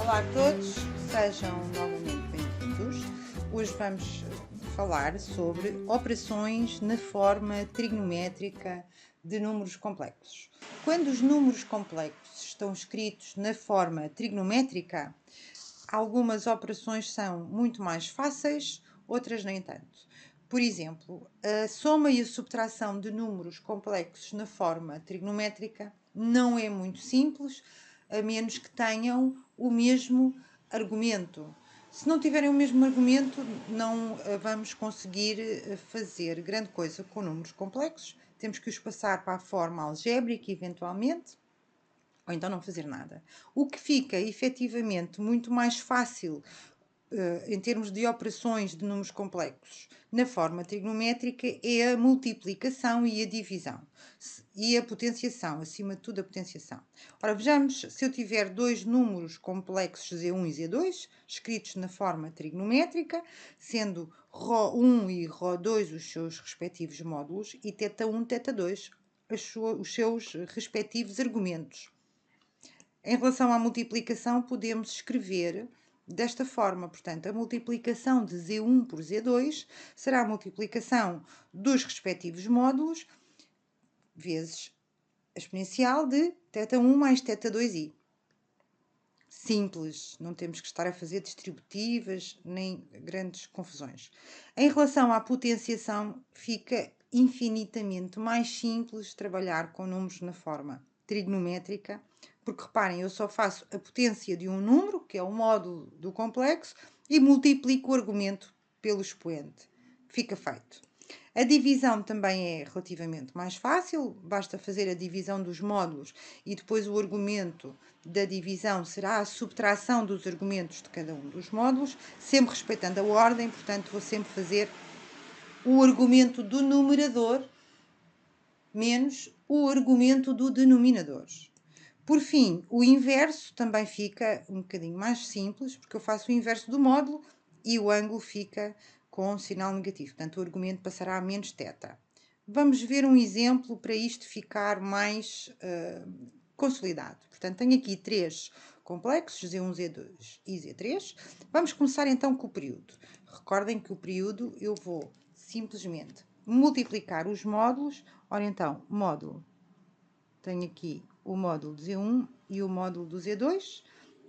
Olá a todos, sejam novamente bem-vindos. Hoje vamos falar sobre operações na forma trigonométrica de números complexos. Quando os números complexos estão escritos na forma trigonométrica, algumas operações são muito mais fáceis, outras nem tanto. Por exemplo, a soma e a subtração de números complexos na forma trigonométrica não é muito simples, a menos que tenham o mesmo argumento. Se não tiverem o mesmo argumento, não vamos conseguir fazer grande coisa com números complexos. Temos que os passar para a forma algébrica, eventualmente, ou então não fazer nada. O que fica efetivamente muito mais fácil em termos de operações de números complexos na forma trigonométrica é a multiplicação e a divisão e a potenciação, acima de tudo a potenciação. Ora, vejamos, se eu tiver dois números complexos Z1 e Z2 escritos na forma trigonométrica, sendo ρ1 e ρ2 os seus respectivos módulos e θ1, θ2 os seus respectivos argumentos. Em relação à multiplicação, podemos escrever desta forma, portanto, a multiplicação de Z1 por Z2 será a multiplicação dos respectivos módulos vezes a exponencial de θ1 mais θ2i. Simples, não temos que estar a fazer distributivas nem grandes confusões. Em relação à potenciação, fica infinitamente mais simples trabalhar com números na forma trigonométrica, porque reparem, eu só faço a potência de um número, que é o módulo do complexo, e multiplico o argumento pelo expoente. Fica feito. A divisão também é relativamente mais fácil, basta fazer a divisão dos módulos e depois o argumento da divisão será a subtração dos argumentos de cada um dos módulos, sempre respeitando a ordem, portanto vou sempre fazer o argumento do numerador menos o argumento do denominador. Por fim, o inverso também fica um bocadinho mais simples, porque eu faço o inverso do módulo e o ângulo fica com sinal negativo. Portanto, o argumento passará a menos θ. Vamos ver um exemplo para isto ficar mais consolidado. Portanto, tenho aqui três complexos, Z1, Z2 e Z3. Vamos começar então com o período. Recordem que o período eu vou simplesmente multiplicar os módulos. Ora então, módulo. Tenho aqui o módulo do Z1 e o módulo do Z2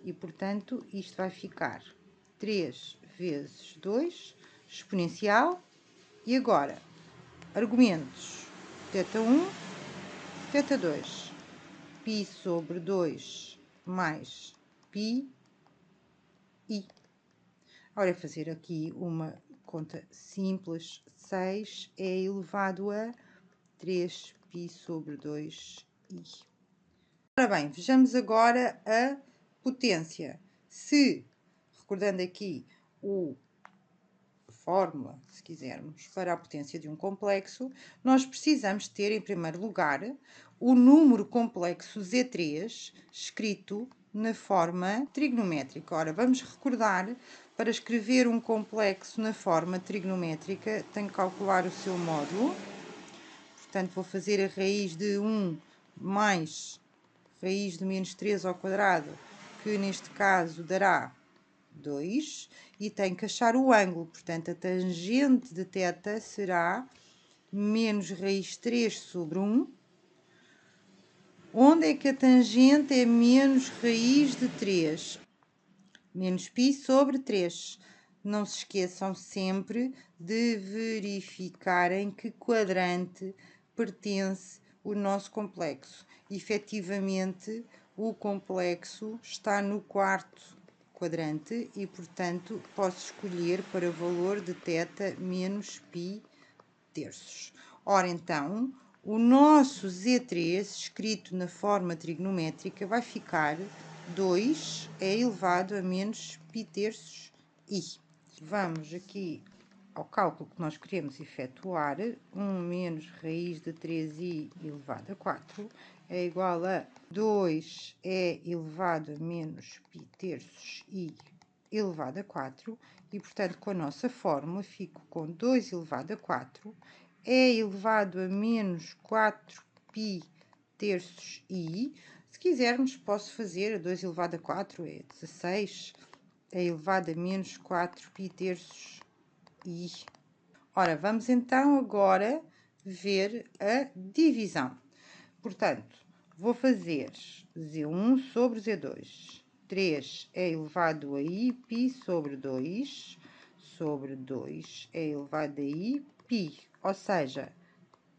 e, portanto, isto vai ficar 3 vezes 2 exponencial. E agora, argumentos θ1, θ2, π sobre 2 mais π i. Ora, fazer aqui uma conta simples, 6 é elevado a 3π sobre 2i. Ora bem, vejamos agora a potência. Se, recordando aqui a fórmula, se quisermos, para a potência de um complexo, nós precisamos ter, em primeiro lugar, o número complexo Z3 escrito na forma trigonométrica. Ora, vamos recordar, para escrever um complexo na forma trigonométrica, tenho que calcular o seu módulo. Portanto, vou fazer a raiz de 1 mais raiz de menos 3 ao quadrado, que neste caso dará 2, e tenho que achar o ângulo, portanto, a tangente de θ será menos raiz 3 sobre 1. Onde é que a tangente é menos raiz de 3? Menos π sobre 3. Não se esqueçam sempre de verificar em que quadrante pertence o nosso complexo. Efetivamente, o complexo está no quarto quadrante e, portanto, posso escolher para valor de θ menos π terços. Ora, então, o nosso Z3, escrito na forma trigonométrica, vai ficar 2 é elevado a menos π terços i. Vamos aqui ao cálculo que nós queremos efetuar. 1 menos raiz de 3i elevado a 4 é igual a 2 é elevado a menos π terços i elevado a 4. E, portanto, com a nossa fórmula, fico com 2 elevado a 4 é elevado a menos 4π terços i. Se quisermos, posso fazer 2 elevado a 4 é 16, é elevado a menos 4 π terços I. Ora, vamos então agora ver a divisão. Portanto, vou fazer Z1 sobre Z2. 3 é elevado a I π sobre 2 é elevado a I π, ou seja,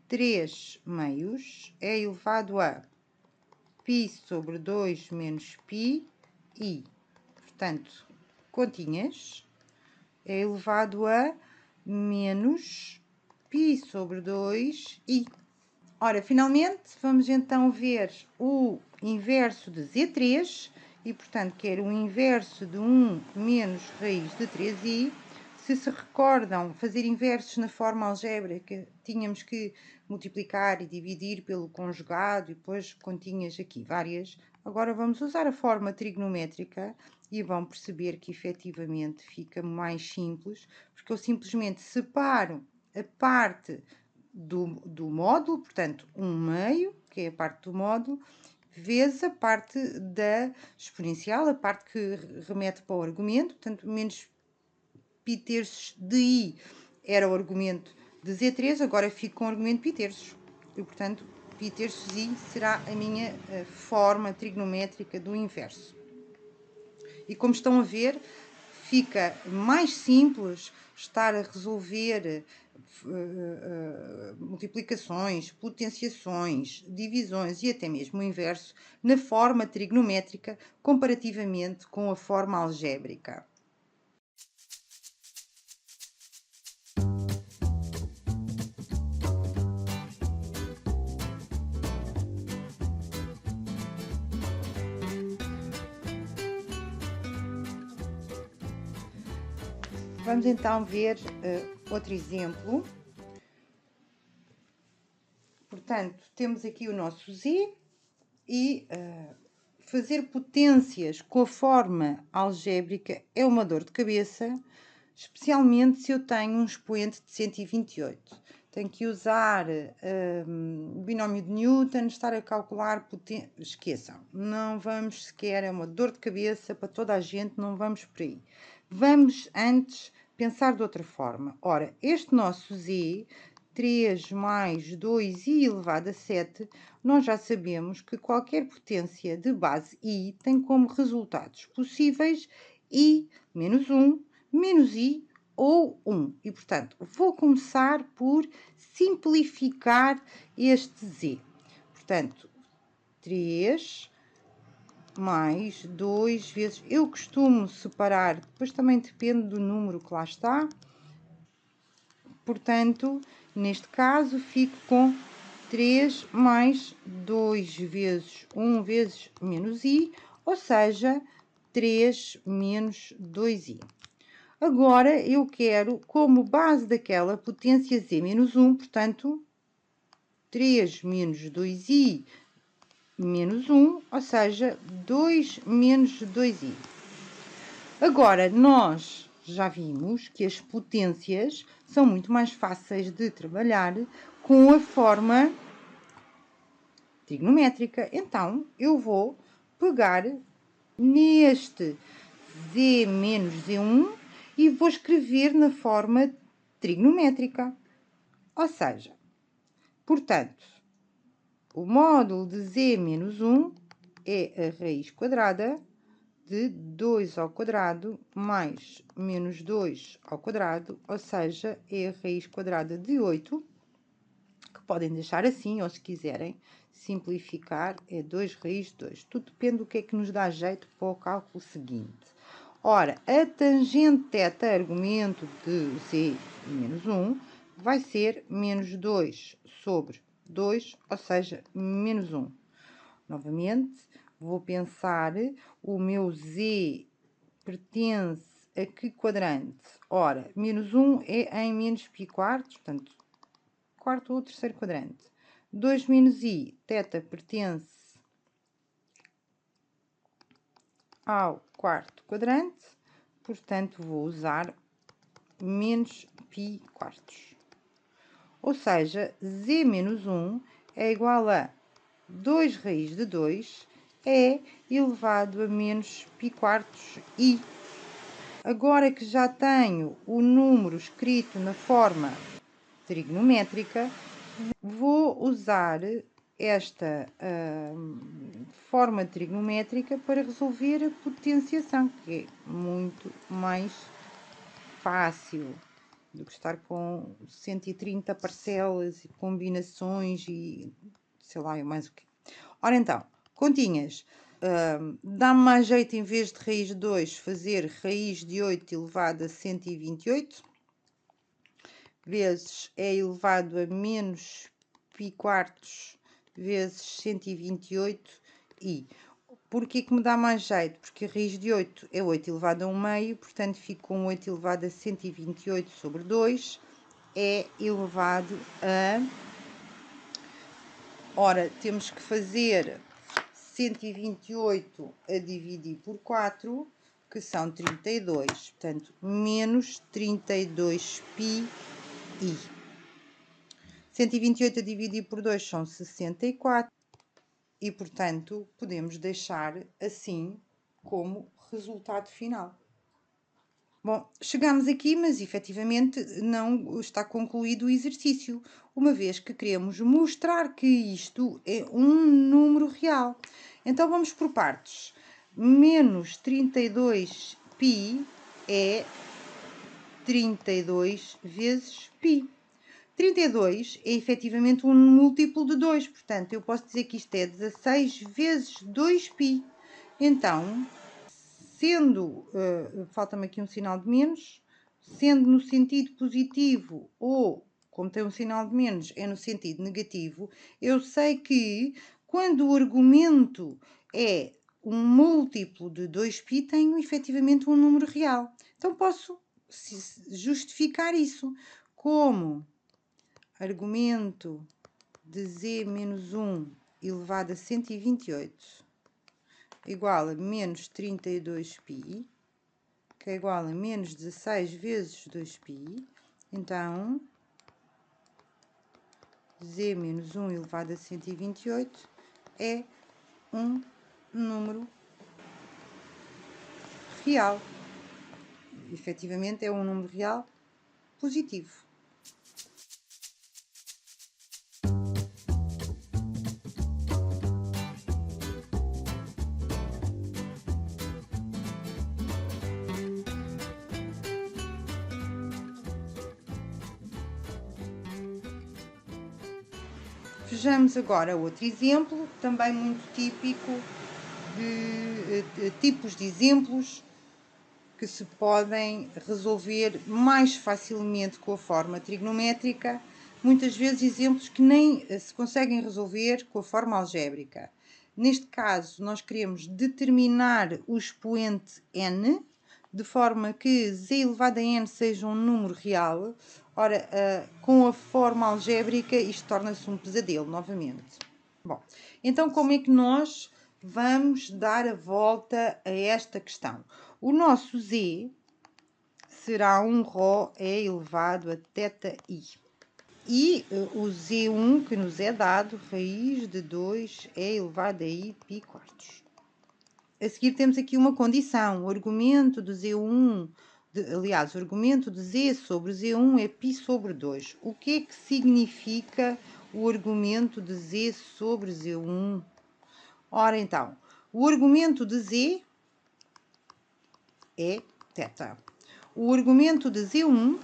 3 meios é elevado a π sobre 2 menos π I. Portanto, continhas, é elevado a menos π sobre 2 I. Ora, finalmente, vamos então ver o inverso de Z3 e, portanto, quero o inverso de 1 menos raiz de 3i. Se recordam, fazer inversos na forma algébrica, tínhamos que multiplicar e dividir pelo conjugado e depois continhas aqui várias. Agora vamos usar a forma trigonométrica e vão perceber que efetivamente fica mais simples, porque eu simplesmente separo a parte do módulo, portanto, 1/2, que é a parte do módulo, vezes a parte da exponencial, a parte que remete para o argumento, portanto, menos π terços de I era o argumento de Z3, agora fico com o argumento π terços. E, portanto, π terços I será a minha forma trigonométrica do inverso. E como estão a ver, fica mais simples estar a resolver multiplicações, potenciações, divisões e até mesmo o inverso na forma trigonométrica comparativamente com a forma algébrica. Vamos então ver outro exemplo. Portanto, temos aqui o nosso Z e fazer potências com a forma algébrica é uma dor de cabeça, especialmente se eu tenho um expoente de 128. Tenho que usar o binómio de Newton, estar a calcular potência. Esqueçam, não vamos sequer, é uma dor de cabeça para toda a gente, não vamos por aí. Vamos antes pensar de outra forma. Ora, este nosso Z, 3 mais 2i elevado a 7, nós já sabemos que qualquer potência de base i tem como resultados possíveis i menos 1, menos i ou 1. E, portanto, vou começar por simplificar este z. Portanto, 3 mais 2 vezes... Eu costumo separar, depois também depende do número que lá está. Portanto, neste caso, fico com 3 mais 2 vezes 1 vezes menos i, ou seja, 3 menos 2i. Agora, eu quero, como base daquela potência z menos 1, portanto, 3 menos 2i menos 1, ou seja, 2 menos 2i. Agora, nós já vimos que as potências são muito mais fáceis de trabalhar com a forma trigonométrica. Então, eu vou pegar neste z menos z1 e vou escrever na forma trigonométrica. Ou seja, portanto, o módulo de z menos 1 é a raiz quadrada de 2 ao quadrado mais menos 2 ao quadrado, ou seja, é a raiz quadrada de 8, que podem deixar assim, ou se quiserem simplificar, é 2 raiz de 2. Tudo depende do que é que nos dá jeito para o cálculo seguinte. Ora, a tangente θ, argumento de z menos 1, vai ser menos 2 sobre 2, ou seja, menos 1. Novamente, vou pensar, o meu z pertence a que quadrante? Ora, menos 1 é em menos π quartos, portanto, quarto ou terceiro quadrante. 2 menos i, θ pertence ao quarto quadrante, portanto, vou usar menos π quartos. Ou seja, z menos 1 é igual a 2 raiz de 2 é elevado a menos π quartos I. Agora que já tenho o número escrito na forma trigonométrica, vou usar esta forma trigonométrica para resolver a potenciação, que é muito mais fácil do que estar com 130 parcelas e combinações e sei lá, mais o quê. Ora então, continhas. Dá-me mais jeito, em vez de raiz de 2, fazer raiz de 8 elevado a 128, vezes é elevado a menos π quartos vezes 128 e porquê que me dá mais jeito? Porque a raiz de 8 é 8 elevado a 1 meio, portanto fico com 8 elevado a 128 sobre 2 é elevado a... Ora, temos que fazer 128 a dividir por 4, que são 32, portanto, menos 32πi. 128 a dividir por 2 são 64 e, portanto, podemos deixar assim como resultado final. Bom, chegamos aqui, mas efetivamente não está concluído o exercício, uma vez que queremos mostrar que isto é um número real. Então vamos por partes. Menos 32π é 32 vezes π. 32 é efetivamente um múltiplo de 2, portanto eu posso dizer que isto é 16 vezes 2π. Então, sendo, falta-me aqui um sinal de menos, sendo no sentido positivo ou, como tem um sinal de menos, é no sentido negativo, eu sei que quando o argumento é um múltiplo de 2π, tenho efetivamente um número real. Então posso justificar isso como argumento de z menos 1 elevado a 128 igual a menos 32π, que é igual a menos 16 vezes 2π. Então, z menos 1 elevado a 128 é um número real. Efetivamente, é um número real positivo. Vejamos agora outro exemplo, também muito típico de tipos de exemplos que se podem resolver mais facilmente com a forma trigonométrica, muitas vezes exemplos que nem se conseguem resolver com a forma algébrica. Neste caso, nós queremos determinar o expoente n, de forma que z elevado a n seja um número real. Ora, com a forma algébrica, isto torna-se um pesadelo, novamente. Bom, então como é que nós vamos dar a volta a esta questão? O nosso z será um ρ e elevado a θi. E o z1 que nos é dado, raiz de 2 é elevado a i π quartos. A seguir temos aqui uma condição. O argumento de z1, aliás, o argumento de z sobre z1 é π sobre 2. O que é que significa o argumento de z sobre z1? Ora, então, o argumento de z é θ. O argumento de z1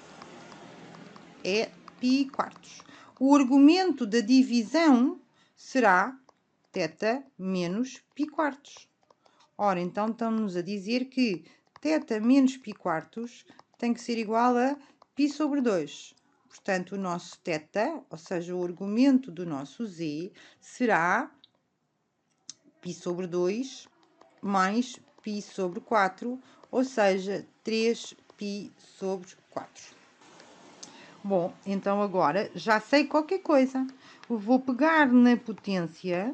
é π quartos. O argumento da divisão será θ menos π quartos. Ora, então estamos a dizer que θ menos π quartos tem que ser igual a π sobre 2. Portanto, o nosso θ, ou seja, o argumento do nosso z, será π sobre 2 mais π sobre 4, ou seja, 3π sobre 4. Bom, então agora já sei qualquer coisa. Eu vou pegar na potência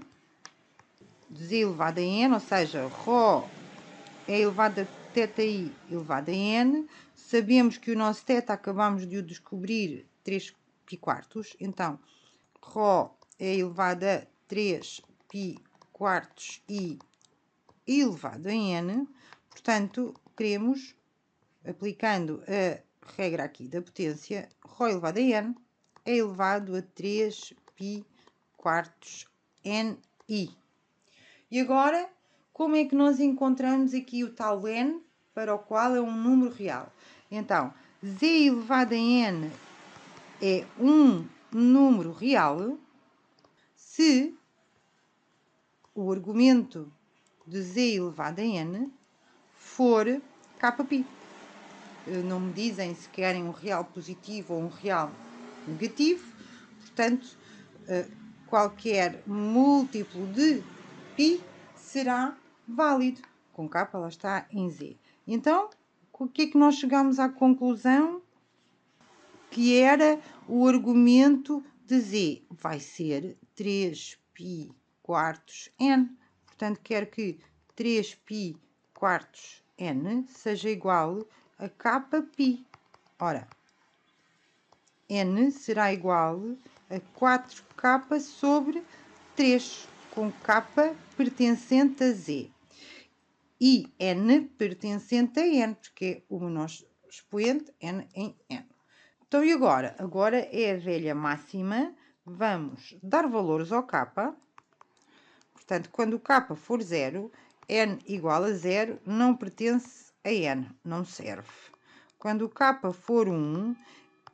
de z elevado a n, ou seja, ρ é elevado a θi elevado a n. Sabemos que o nosso θ acabamos de o descobrir 3π quartos. Então, ρ é elevado a 3π quartos i elevado a n, portanto, queremos, aplicando a regra aqui da potência, ρ elevado a n é elevado a 3π quartos ni. E agora, como é que nós encontramos aqui o tal n para o qual é um número real? Então, z elevado a n é um número real se o argumento de z elevado a n for kπ. Não me dizem se querem um real positivo ou um real negativo, portanto, qualquer múltiplo de π será válido, com k lá está em z. Então, o que é que nós chegamos à conclusão? Que era o argumento de z vai ser 3π quartos n. Portanto, quero que 3π quartos n seja igual a kπ. Ora, n será igual a 4k sobre 3, com k pertencente a z. E n pertencente a n, porque é o nosso expoente n em n. Então, e agora? Agora é a velha máxima. Vamos dar valores ao k. Portanto, quando o k for 0, n igual a 0 não pertence a n, não serve. Quando o k for 1,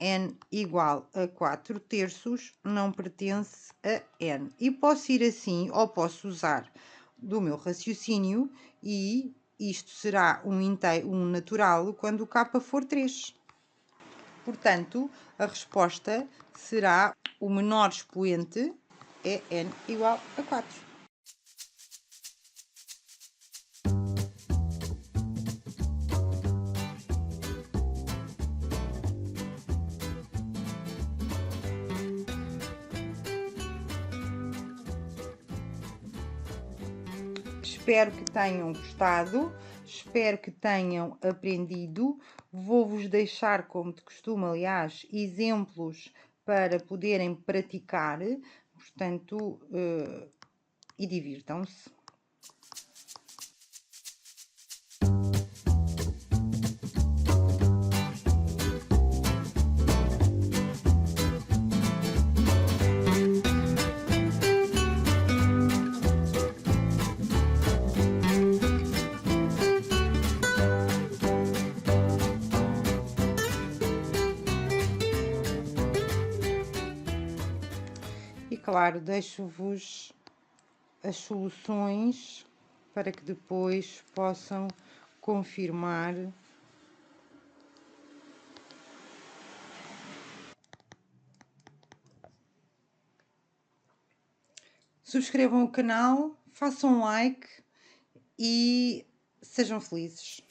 n igual a 4 terços não pertence a n. E posso ir assim, ou posso usar do meu raciocínio, e isto será um natural quando o k for 3. Portanto, a resposta será o menor expoente é n igual a 4. Espero que tenham gostado, espero que tenham aprendido. Vou-vos deixar, como de costume, aliás, exemplos para poderem praticar, portanto, e divirtam-se. E claro, deixo-vos as soluções para que depois possam confirmar. Subscrevam o canal, façam um like e sejam felizes.